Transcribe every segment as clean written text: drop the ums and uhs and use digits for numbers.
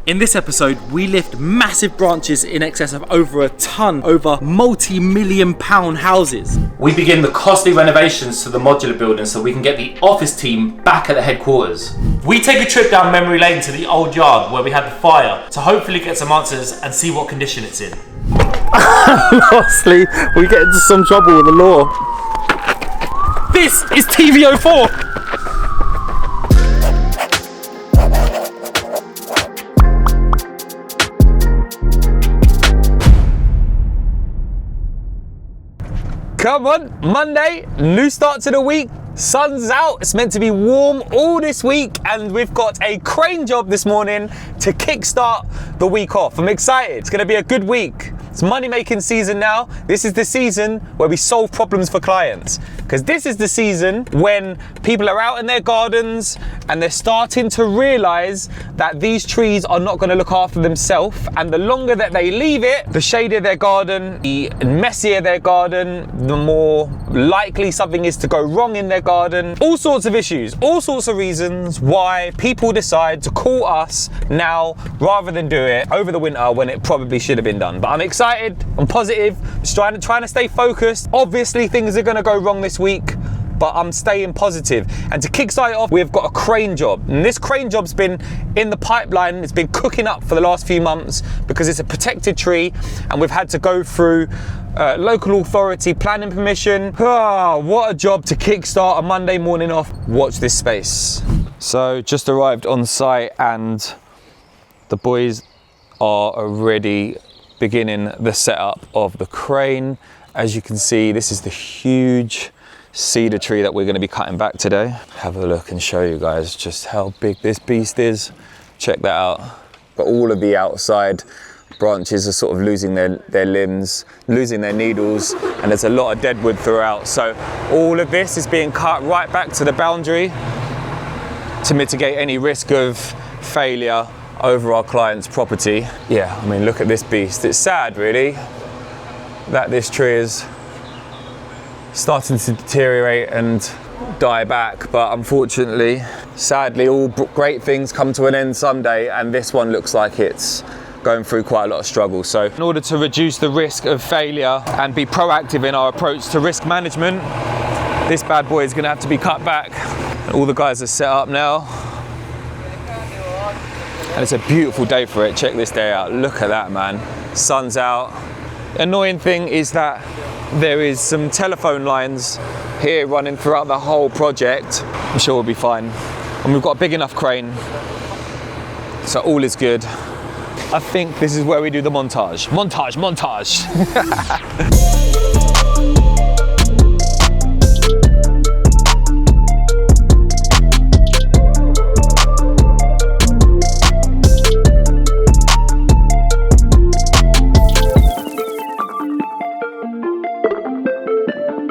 In this episode, we lift massive branches in excess of over a ton over multi-million-pound houses. We begin the costly renovations to the modular building so we can get the office team back at the headquarters. We take a trip down memory lane to the old yard where we had the fire to hopefully get some answers and see what condition it's in. Lastly, we get into some trouble with the law. This is TV04! Come on, Monday, new start to the week, sun's out, it's meant to be warm all this week, and we've got a crane job this morning to kickstart the week off. I'm excited, it's gonna be a good week. It's money-making season now. This is the season where we solve problems for clients. Because this is the season when people are out in their gardens and they're starting to realize that these trees are not gonna look after themselves. And the longer that they leave it, the shadier their garden, the messier their garden, the more likely something is to go wrong in their garden. All sorts of issues, all sorts of reasons why people decide to call us now rather than do it over the winter when it probably should have been done. But I'm excited, I'm positive, just trying to stay focused. Obviously things are gonna go wrong this week, but I'm staying positive. And to kickstart it off, we've got a crane job. And this crane job's been in the pipeline, it's been cooking up for the last few months because it's a protected tree and we've had to go through local authority planning permission. What a job to kickstart a Monday morning off. Watch this space. So just arrived on site and the boys are already beginning the setup of the crane. As you can see, this is the huge cedar tree that we're going to be cutting back today. Have a look and show you guys just how big this beast is. Check that out. But all of the outside branches are sort of losing their limbs, losing their needles, and there's a lot of dead wood throughout. So all of this is being cut right back to the boundary to mitigate any risk of failure over our client's property. Yeah, I mean, look at this beast. It's sad, really, that this tree is starting to deteriorate and die back, but unfortunately, sadly, all great things come to an end someday, and this one looks like it's going through quite a lot of struggle. So in order to reduce the risk of failure and be proactive in our approach to risk management, this bad boy is going to have to be cut back. All the guys are set up now. And it's a beautiful day for it. Check this day out. Look at that, man. Sun's out. Annoying thing is that there is some telephone lines here running throughout the whole project. I'm sure we'll be fine. And we've got a big enough crane, so all is good. I think this is where we do the montage. Montage, montage.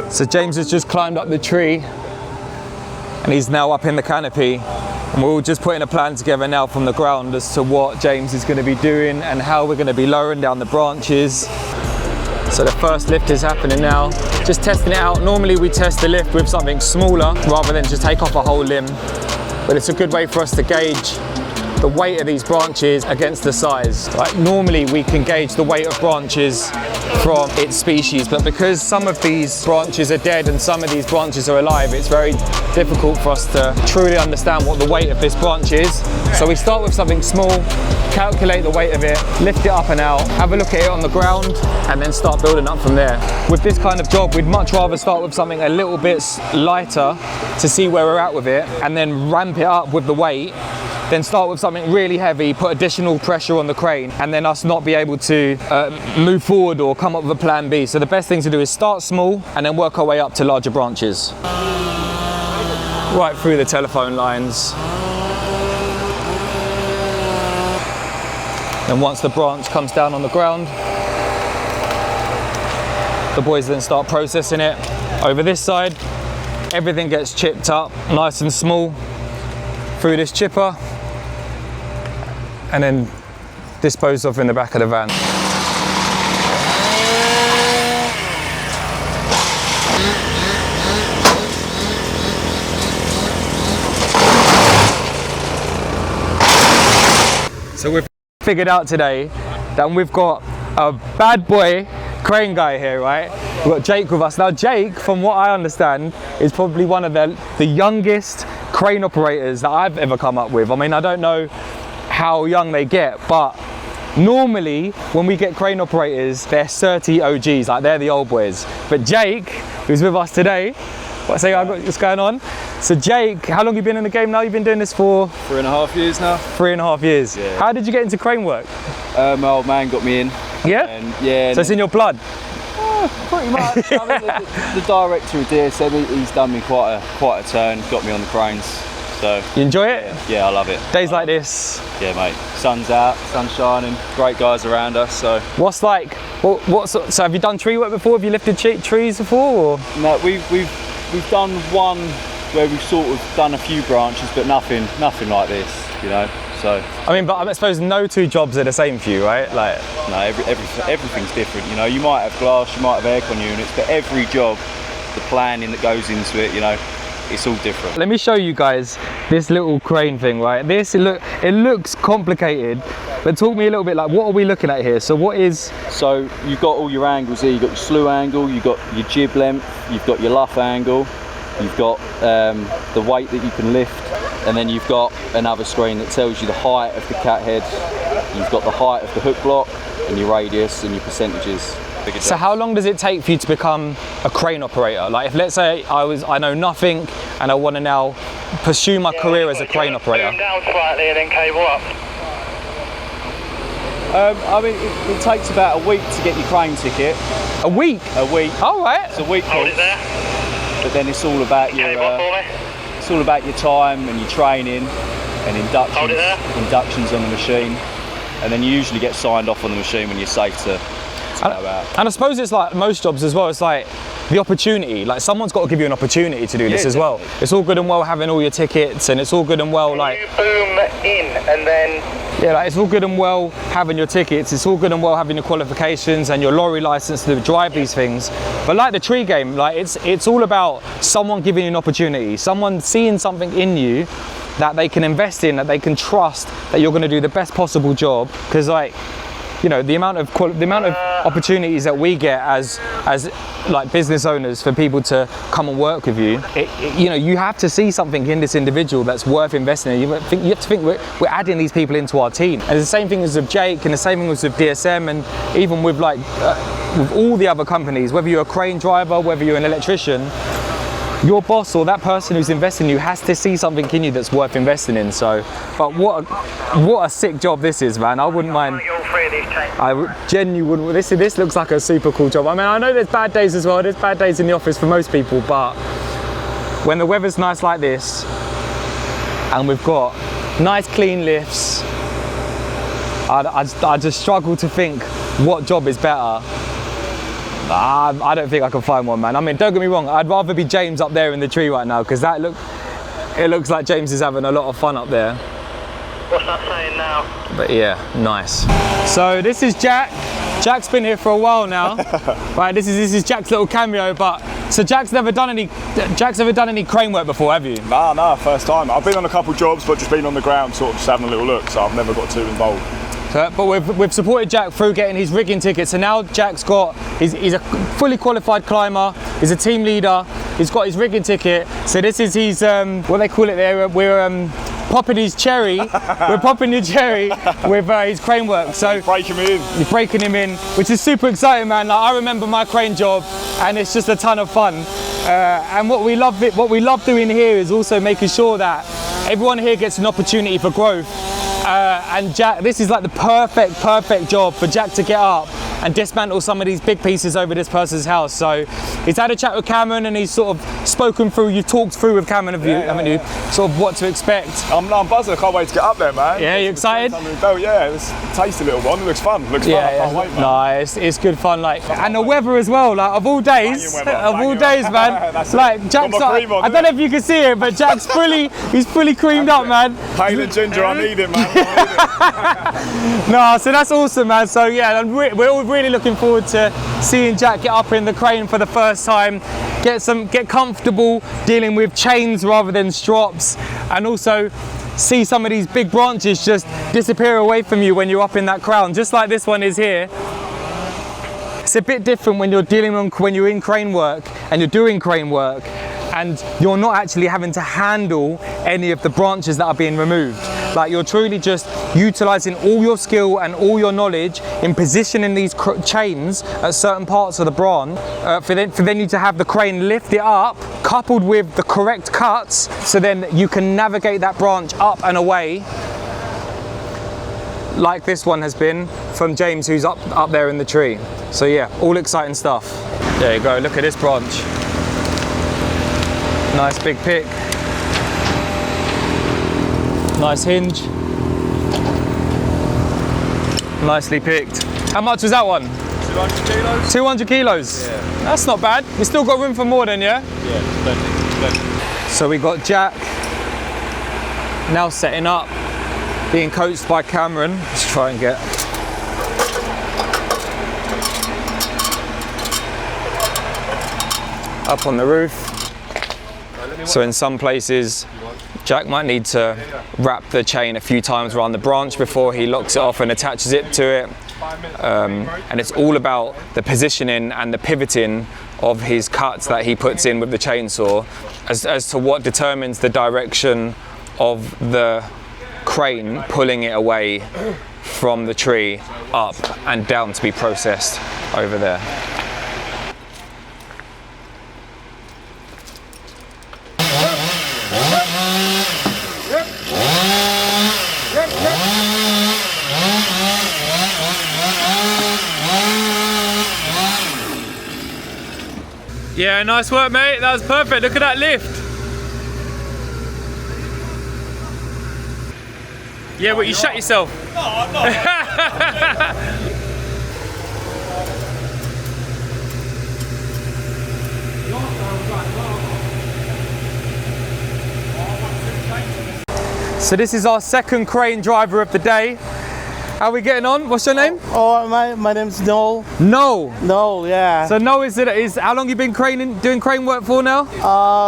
So James has just climbed up the tree and he's now up in the canopy, and we're all just putting a plan together now from the ground as to what James is going to be doing and how we're going to be lowering down the branches. So the first lift is happening now, just testing it out. Normally we test the lift with something smaller rather than just take off a whole limb, but it's a good way for us to gauge the weight of these branches against the size. Like normally we can gauge the weight of branches from its species, but because some of these branches are dead and some of these branches are alive, it's very difficult for us to truly understand what the weight of this branch is. So we start with something small, calculate the weight of it, lift it up and out, have a look at it on the ground, and then start building up from there. With this kind of job, we'd much rather start with something a little bit lighter to see where we're at with it, and then ramp it up with the weight, then start with something really heavy, put additional pressure on the crane, and then us not be able to move forward or come up with a plan B. So the best thing to do is start small and then work our way up to larger branches. Right through the telephone lines. And once the branch comes down on the ground, the boys then start processing it. Over this side, everything gets chipped up nice and small through this chipper, and then disposed of in the back of the van. So we've figured out today that we've got a bad boy crane guy here, right? We've got Jake with us. Now Jake, from what I understand, is probably one of the youngest crane operators that I've ever come up with. I mean, I don't know how young they get, but normally when we get crane operators, they're 30 OGs, like they're the old boys. But Jake, who's with us today, what's going on? So Jake, how long have you been in the game now? You've been doing this for? 3.5 years now. 3.5 years. Yeah. How did you get into crane work? My old man got me in. Yeah? And yeah. So it's in your blood? Pretty much. I mean, the director of DSM, he's done me quite a turn, got me on the cranes. So you enjoy it? Yeah, I love it. Days like this? Yeah, mate. Sun's out, sun's shining, great guys around us. So what's like? So have you done tree work before? Have you lifted trees before? Or? No, we've done one where we've sort of done a few branches, but nothing like this, you know. So I mean, but I suppose no two jobs are the same for you, right? Like no, everything's different. You know, you might have glass, you might have aircon units, but every job, the planning that goes into it, you know, it's all different. Let me show you guys this little crane thing, right? It looks complicated, but talk me a little bit, like, what are we looking at here? So what is? So you've got all your angles here. You've got your slew angle, you've got your jib length, you've got your luff angle, you've got the weight that you can lift, and then you've got another screen that tells you the height of the cat head. You've got the height of the hook block and your radius and your percentages. So how long does it take for you to become a crane operator? Like, if let's say I know nothing and I want to now pursue my career as a crane operator. Zoom down slightly and then cable up. I mean, it takes about a week to get your crane ticket. A week? A week. All right. It's a week. Hold it there. But then it's all about your it's all about your time and your training and inductions. Hold it there. Inductions on the machine, and then you usually get signed off on the machine when you're safe to go out. And I suppose it's like most jobs as well. It's like the opportunity. Like, someone's got to give you an opportunity to do this as well. It's all good and well having all your tickets, and it's all good and well like. You boom in and then. Yeah, like, it's all good and well having your tickets. It's all good and well having your qualifications and your lorry license to drive these things. But like the tree game, like it's all about someone giving you an opportunity, someone seeing something in you that they can invest in, that they can trust that you're going to do the best possible job. Because, like, you know, the amount of opportunities that we get as like business owners for people to come and work with you, you know, you have to see something in this individual that's worth investing in. You have to think we're adding these people into our team. And the same thing as with Jake, and the same thing was with DSM, and even with like with all the other companies, whether you're a crane driver, whether you're an electrician, your boss or that person who's investing in you has to see something in you that's worth investing in. So, but what a sick job this is, man. I wouldn't mind. I genuinely wouldn't. This looks like a super cool job. I mean, I know there's bad days as well. There's bad days in the office for most people, but when the weather's nice like this, and we've got nice clean lifts, I just struggle to think what job is better. I don't think I can find one, man. I mean, don't get me wrong, I'd rather be James up there in the tree right now, because it looks like James is having a lot of fun up there. What's that saying now? But yeah, nice. So this is Jack. Jack's been here for a while now. Right, this is Jack's little cameo. But so Jack's never done any crane work before, have you? No, first time. I've been on a couple jobs, but just been on the ground, sort of just having a little look. So I've never got too involved. But we've supported Jack through getting his rigging ticket. So now Jack's he's a fully qualified climber. He's a team leader. He's got his rigging ticket. So this is his what they call it there. We're popping his cherry. We're popping the cherry with his crane work. So breaking him in. You're breaking him in, which is super exciting, man. Like, I remember my crane job, and it's just a ton of fun. And what we love doing here is also making sure that everyone here gets an opportunity for growth. And Jack, this is like the perfect job for Jack to get up and dismantle some of these big pieces over this person's house. So he's had a chat with Cameron, and he's sort of spoken through, you've talked through with Cameron, haven't you? Sort of what to expect. I'm buzzing, I can't wait to get up there, man. Yeah, you excited? Yeah, it's a tasty little one, it looks fun. I can't wait, man. No, it's good fun, like, and the weather as well, like, of all days, man. Like, Jack's, I don't know if you can see it, but Jack's he's fully creamed up, man. Pale and ginger, I need it, man. No, so that's awesome, man. So yeah, we're all really looking forward to seeing Jack get up in the crane for the first time, get comfortable dealing with chains rather than strops, and also see some of these big branches just disappear away from you when you're up in that crown, just like this one is here. It's a bit different when you're when you're in crane work and you're doing crane work and you're not actually having to handle any of the branches that are being removed. Like, you're truly just utilizing all your skill and all your knowledge in positioning these chains at certain parts of the branch for then you to have the crane lift it up, coupled with the correct cuts, so then you can navigate that branch up and away, like this one has been from James, who's up there in the tree. So yeah, all exciting stuff. There you go, look at this branch. Nice big pick. Nice hinge. Nicely picked. How much was that one? 200 kilos. 200 kilos? Yeah. That's not bad. We still got room for more then, yeah? Yeah, plenty. So we got Jack now setting up, being coached by Cameron. Let's try and get up on the roof. So in some places, Jack might need to wrap the chain a few times around the branch before he locks it off and attaches it to it. And it's all about the positioning and the pivoting of his cuts that he puts in with the chainsaw as to what determines the direction of the crane pulling it away from the tree up and down to be processed over there. Yeah, nice work, mate. That was perfect. Look at that lift. Yeah, but you shut yourself. No, I'm not. So this is our second crane driver of the day. How are we getting on? What's your name? Oh, my name's Noel. Noel. Noel, yeah. So Noel is how long you been doing crane work for now?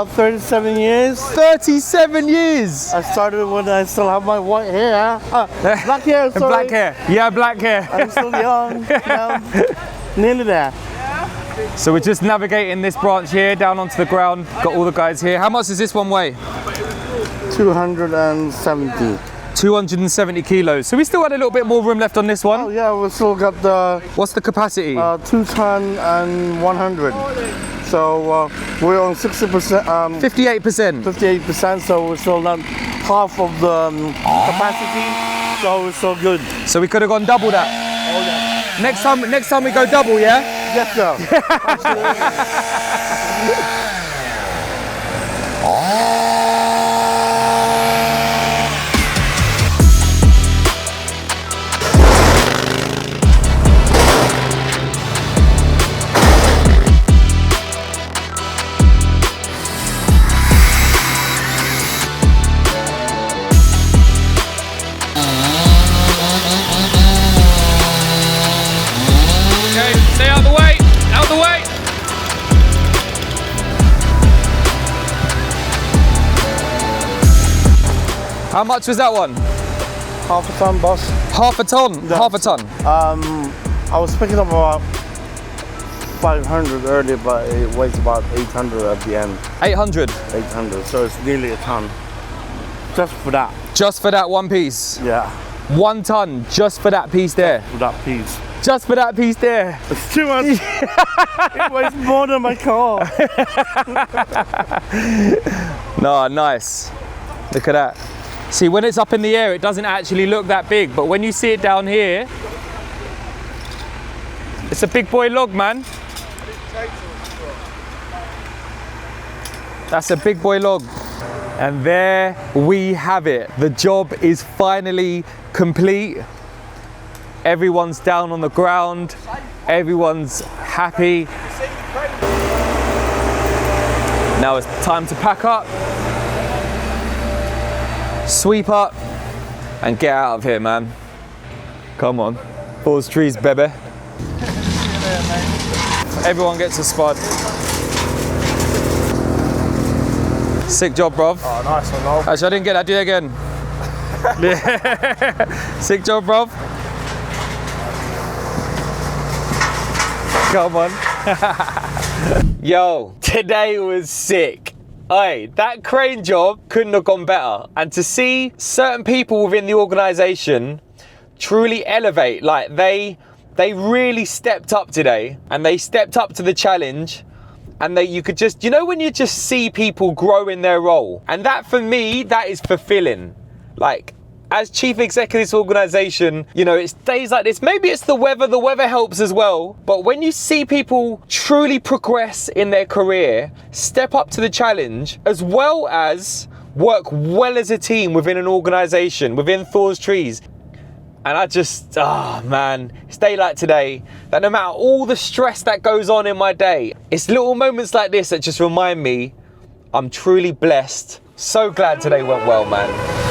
37 years. 37 years. I started when I still have my white hair. Black hair, sorry. Black hair. Yeah, black hair. I'm still young. Nearly there. So we're just navigating this branch here down onto the ground. Got all the guys here. How much does this one weigh? 270. 270 kilos. So we still had a little bit more room left on this one. Oh yeah, we still got the What's the capacity? 2 ton and 100. So we're on 60%. 58%. 58%. So we're still not half of the capacity. So we're still good. So we could have gone double that. Oh yeah. Next time we go double, yeah? Yes, sir. Stay out the way! Out the way! How much was that one? Half a ton, boss. Half a ton? Yeah. Half a ton? I was picking up about 500 earlier, but it weighs about 800 at the end. 800? 800, so it's nearly a ton. Just for that. Just for that one piece? Yeah, 1 ton just for that piece there? for that piece. Just for that piece there? It's too much. It weighs more than my car. No, nice. Look at that. See, when it's up in the air, it doesn't actually look that big, but when you see it down here, it's a big boy log, man. That's a big boy log. And there we have it. The job is finally complete. Everyone's down on the ground. Everyone's happy. Now it's time to pack up, sweep up, and get out of here, man. Come on. Falls trees, baby. Everyone gets a spot. Sick job, bruv. Oh, nice one, Noel. Actually, I didn't get that. Do it again. Sick job, bruv. Come on. Yo, today was sick. Hey, that crane job couldn't have gone better. And to see certain people within the organisation truly elevate, like they really stepped up today, and they stepped up to the challenge, and you could just, you know, when you just see people grow in their role, and that for me, that is fulfilling. Like, as chief executive of this organisation, you know, it's days like this, maybe it's the weather helps as well, but when you see people truly progress in their career, step up to the challenge, as well as work well as a team within an organisation, within Thor's Trees, and I just, man, it's day like today, that no matter all the stress that goes on in my day, it's little moments like this that just remind me I'm truly blessed. So glad today went well, man.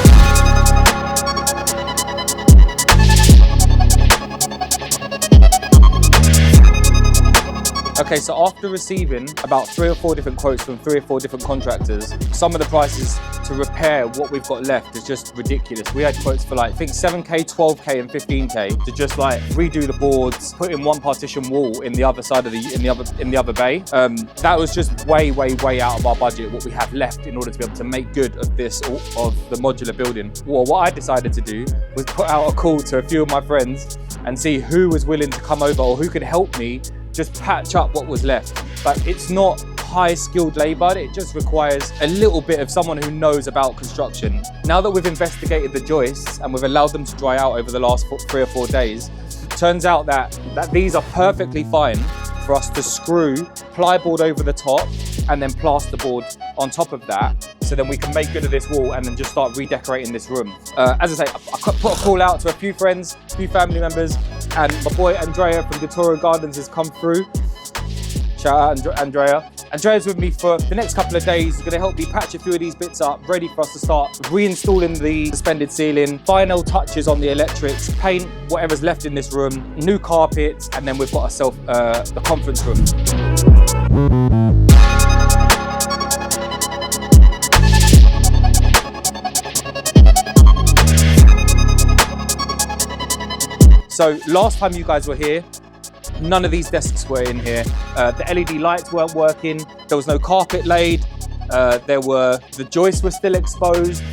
Okay, so after receiving about 3 or 4 different quotes from 3 or 4 different contractors, some of the prices to repair what we've got left is just ridiculous. We had quotes for like, I think 7K, 12K and 15K to just like redo the boards, put in one partition wall in the other side of in the other bay. That was just way out of our budget, what we have left in order to be able to make good of this, of the modular building. Well, what I decided to do was put out a call to a few of my friends and see who was willing to come over or who could help me just patch up what was left. But it's not high skilled labor, it just requires a little bit of someone who knows about construction. Now that we've investigated the joists and we've allowed them to dry out over the last 3 or 4 days, it turns out that these are perfectly fine for us to screw plyboard over the top and then plasterboard on top of that, so then we can make good of this wall and then just start redecorating this room. As I say, I put a call out to a few friends, a few family members, and my boy Andrea from DiToro Gardens has come through. Shout out Andrea. Andrea's with me for the next couple of days. He's gonna help me patch a few of these bits up, ready for us to start reinstalling the suspended ceiling, final touches on the electrics, paint whatever's left in this room, new carpets, and then we've got ourselves the conference room. So last time you guys were here, none of these desks were in here. The LED lights weren't working. There was no carpet laid. The joists were still exposed.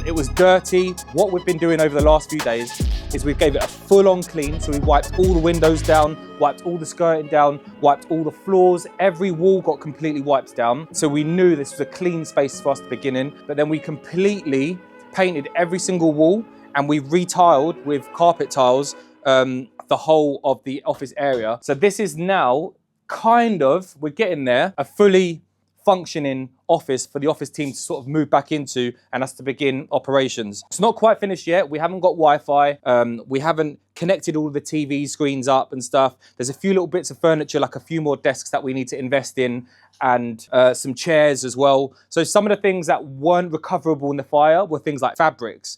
It was dirty. What we've been doing over the last few days is we gave it a full-on clean. So we wiped all the windows down, wiped all the skirting down, wiped all the floors. Every wall got completely wiped down. So we knew this was a clean space for us to begin in. But then we completely painted every single wall, and we retiled with carpet tiles the whole of the office area. So this is now we're getting there, a fully functioning office for the office team to sort of move back into and us to begin operations. It's not quite finished yet. We haven't got Wi-Fi. We haven't connected all the TV screens up and stuff. There's a few little bits of furniture, like a few more desks that we need to invest in, and some chairs as well. So some of the things that weren't recoverable in the fire were things like fabrics.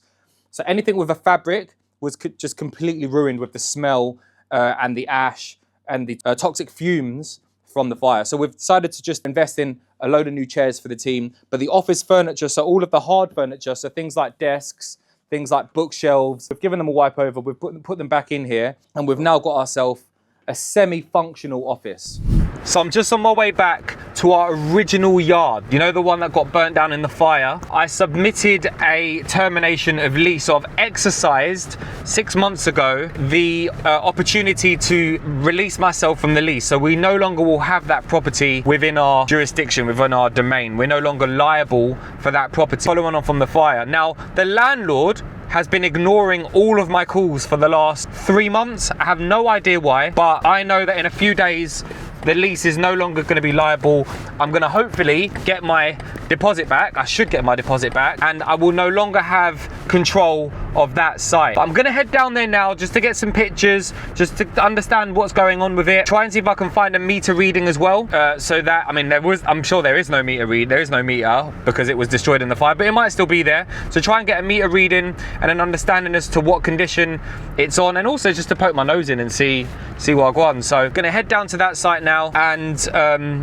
So anything with a fabric was just completely ruined with the smell and the ash and the toxic fumes from the fire. So we've decided to just invest in a load of new chairs for the team. But the office furniture, so all of the hard furniture, so things like desks, things like bookshelves, we've given them a wipe over, we've put them back in here, and we've now got ourselves a semi-functional office. So I'm just on my way back to our original yard, you know, the one that got burnt down in the fire. I submitted a termination of lease, so I've exercised 6 months ago the opportunity to release myself from the lease. So we no longer will have that property within our jurisdiction, within our domain. We're no longer liable for that property. Following on from the fire. Now, the landlord has been ignoring all of my calls for the last 3 months. I have no idea why, but I know that in a few days, the lease is no longer going to be liable. I'm going to hopefully get my deposit back. I should get my deposit back, and I will no longer have control of that site. But I'm going to head down there now just to get some pictures, just to understand what's going on with it. Try and see if I can find a meter reading as well. So that, I mean, I'm sure there is no meter read. There is no meter because it was destroyed in the fire, but it might still be there. So try and get a meter reading and an understanding as to what condition it's on, and also just to poke my nose in and see what I go on. So I'm going to head down to that site now, and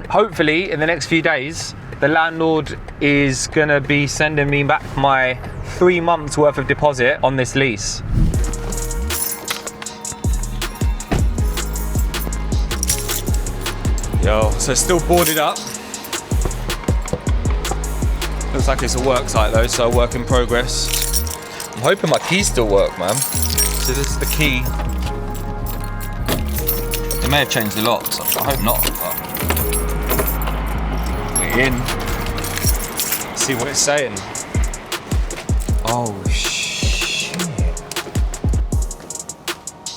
hopefully in the next few days the landlord is gonna be sending me back my 3 months worth of deposit on this lease. Yo, so it's still boarded up. Looks like it's a work site though, so work in progress. I'm hoping my keys still work, man. So this is the key. They may have changed the locks, I hope not. But we're in. Let's see what it's saying. Oh shit.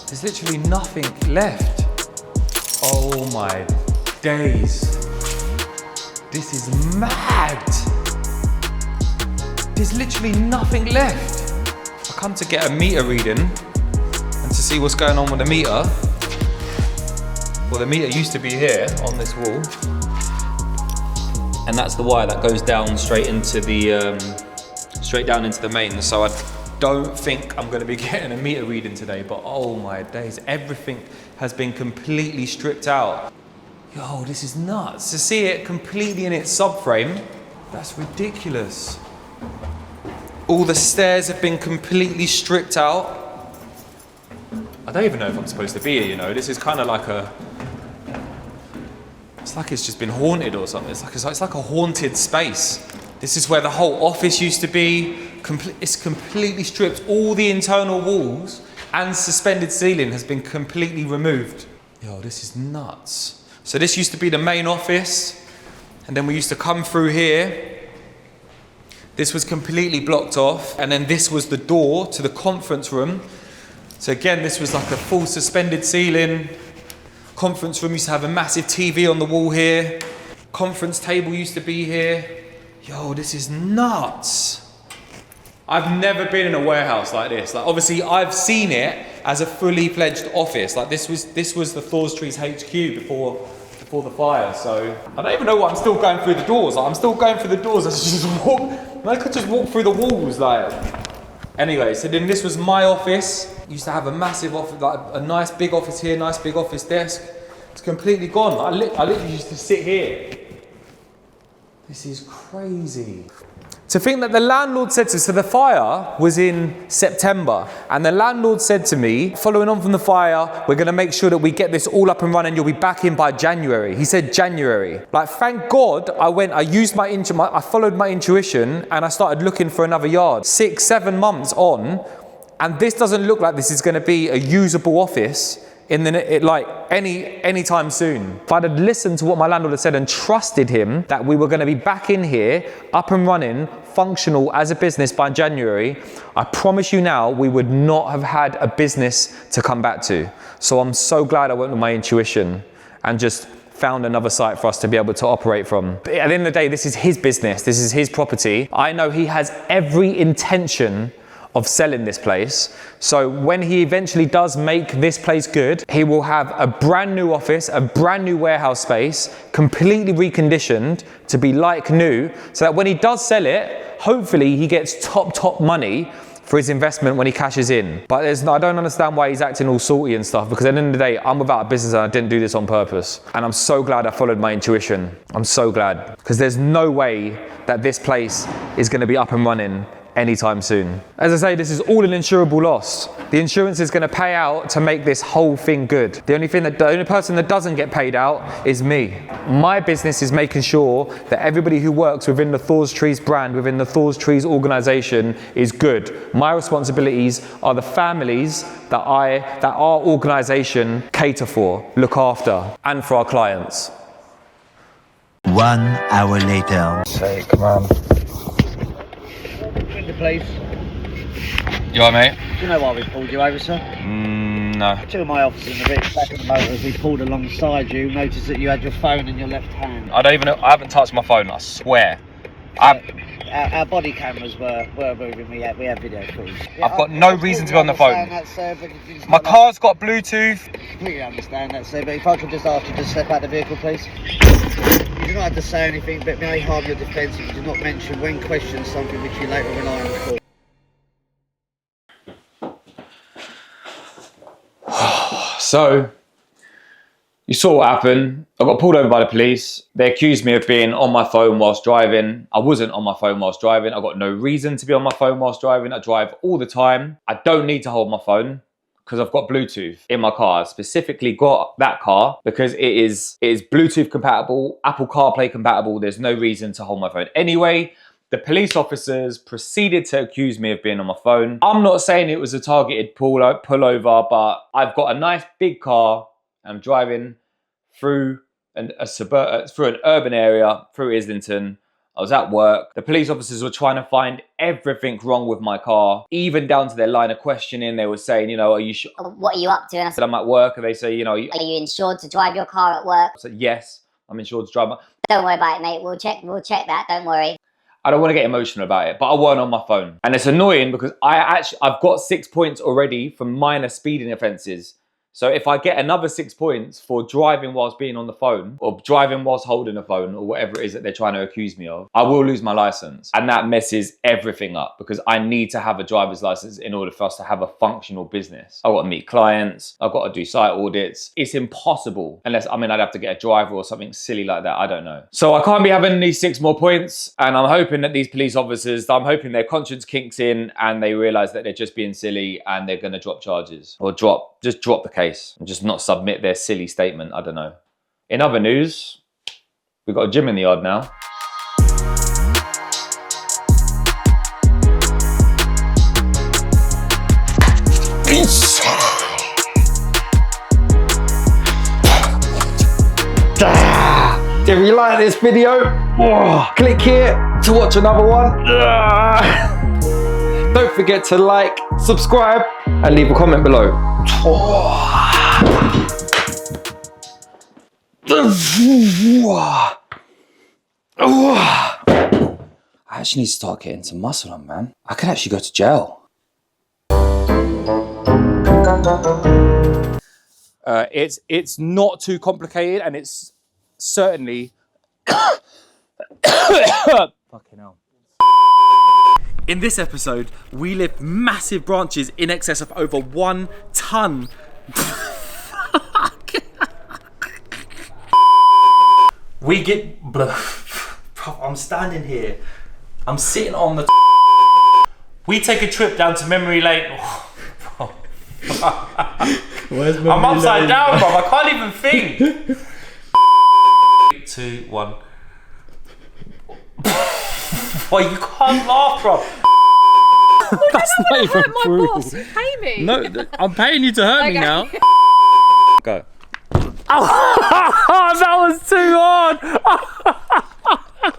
There's literally nothing left. Oh my days. This is mad. There's literally nothing left. I come to get a meter reading and to see what's going on with the meter. Well, the meter used to be here on this wall. And that's the wire that goes down straight into the, straight down into the main. So I don't think I'm gonna be getting a meter reading today, but oh my days, everything has been completely stripped out. Yo, this is nuts. To see it completely in its subframe, that's ridiculous. All the stairs have been completely stripped out. I don't even know if I'm supposed to be here, you know. This is kind of like a, it's like it's just been haunted or something. It's like a haunted space. This is where the whole office used to be. It's completely stripped. All the internal walls and suspended ceiling has been completely removed. Yo, this is nuts. So this used to be the main office, and then we used to come through here. This was completely blocked off, and then this was the door to the conference room. So again, this was like a full suspended ceiling. Conference room used to have a massive TV on the wall here. Conference table used to be here. Yo, this is nuts. I've never been in a warehouse like this. Like, obviously, I've seen it as a fully fledged office. Like, this was the Thor's Trees HQ before the fire. So I don't even know why I'm still going through the doors. Like, I'm still going through the doors. I could just walk through the walls. Like, anyway, so then this was my office. Used to have a massive office, like a nice big office here, nice big office desk. It's completely gone. I literally used to sit here. This is crazy. To think that the landlord said to us, so the fire was in September, and the landlord said to me, following on from the fire, we're gonna make sure that we get this all up and running, you'll be back in by January. He said January. Like, thank God I followed my intuition and I started looking for another yard. 6-7 months on, and this doesn't look like this is gonna be a usable office any time soon. If I'd have listened to what my landlord had said and trusted him that we were going to be back in here, up and running, functional as a business by January, I promise you now, we would not have had a business to come back to. So I'm so glad I went with my intuition and just found another site for us to be able to operate from. But at the end of the day, this is his business, this is his property. I know he has every intention of selling this place. So when he eventually does make this place good, he will have a brand new office, a brand new warehouse space, completely reconditioned to be like new, so that when he does sell it, hopefully he gets top money for his investment when he cashes in. But I don't understand why he's acting all salty and stuff, because at the end of the day, I'm without a business and I didn't do this on purpose. And I'm so glad I followed my intuition. I'm so glad, because there's no way that this place is gonna be up and running anytime soon. As I say, this is all an insurable loss. The insurance is going to pay out to make this whole thing good. The only person that doesn't get paid out is me. My business is making sure that everybody who works within the Thor's Trees brand, within the Thor's Trees organization, is good. My responsibilities are the families that our organization cater for, look after, and for our clients. 1 hour later. Say, come on. Please. You alright, mate? Do you know why we pulled you over, sir? No. Two of my officers in the back of the motor, as we pulled alongside you, noticed that you had your phone in your left hand. I haven't touched my phone, I swear. Our body cameras were moving, we had video footage. I've got no reason to be on the phone. That, sir, My car's got Bluetooth. I completely understand that, sir, but if I could just ask you to step out of the vehicle, please. You do not have to say anything, but may harm your defence if you do not mention when questioned something which you later rely on the court. So, You saw what happened. I got pulled over by the police. They accused me of being on my phone whilst driving. I wasn't on my phone whilst driving. I got no reason to be on my phone whilst driving. I drive all the time. I don't need to hold my phone because I've got Bluetooth in my car. I specifically got that car because it is Bluetooth compatible, Apple CarPlay compatible. There's no reason to hold my phone. Anyway, the police officers proceeded to accuse me of being on my phone. I'm not saying it was a targeted pullover, but I've got a nice big car. I'm driving through an urban area, through Islington. I was at work. The police officers were trying to find everything wrong with my car, even down to their line of questioning. They were saying, you know, are you sure? What are you up to? And I I said, I'm at work. And they say, you know, are you insured to drive your car at work? I said, yes, I'm insured to drive my... Don't worry about it, mate. We'll check that. Don't worry. I don't want to get emotional about it, but I weren't on my phone. And it's annoying because I've got 6 points already for minor speeding offences. So if I get another 6 points for driving whilst being on the phone or driving whilst holding a phone or whatever it is that they're trying to accuse me of, I will lose my license. And that messes everything up because I need to have a driver's license in order for us to have a functional business. I've got to meet clients. I've got to do site audits. It's impossible unless, I mean, I'd have to get a driver or something silly like that. I don't know. So I can't be having these 6 more points. And I'm hoping that these police officers, I'm hoping their conscience kinks in and they realize that they're just being silly and they're going to drop charges or just drop the case and just not submit their silly statement. I don't know. In other news, we've got a gym in the yard now. If you like this video, click here to watch another one. Don't forget to like, subscribe, and leave a comment below. I actually need to start getting some muscle on, man. I could actually go to jail. It's not too complicated, and it's certainly fucking hell. In this episode, we lift massive branches in excess of over 1 ton. We get... I'm standing here. I'm sitting on the... We take a trip down to memory lane. Where's memory I'm upside lane? down, bro. I can't even think. 3, 2, 1. Boy, you can't laugh, bro. That's not even my true. boss. Pay me. No, I'm paying you to hurt me Okay. now. Go. Oh, that was too hard.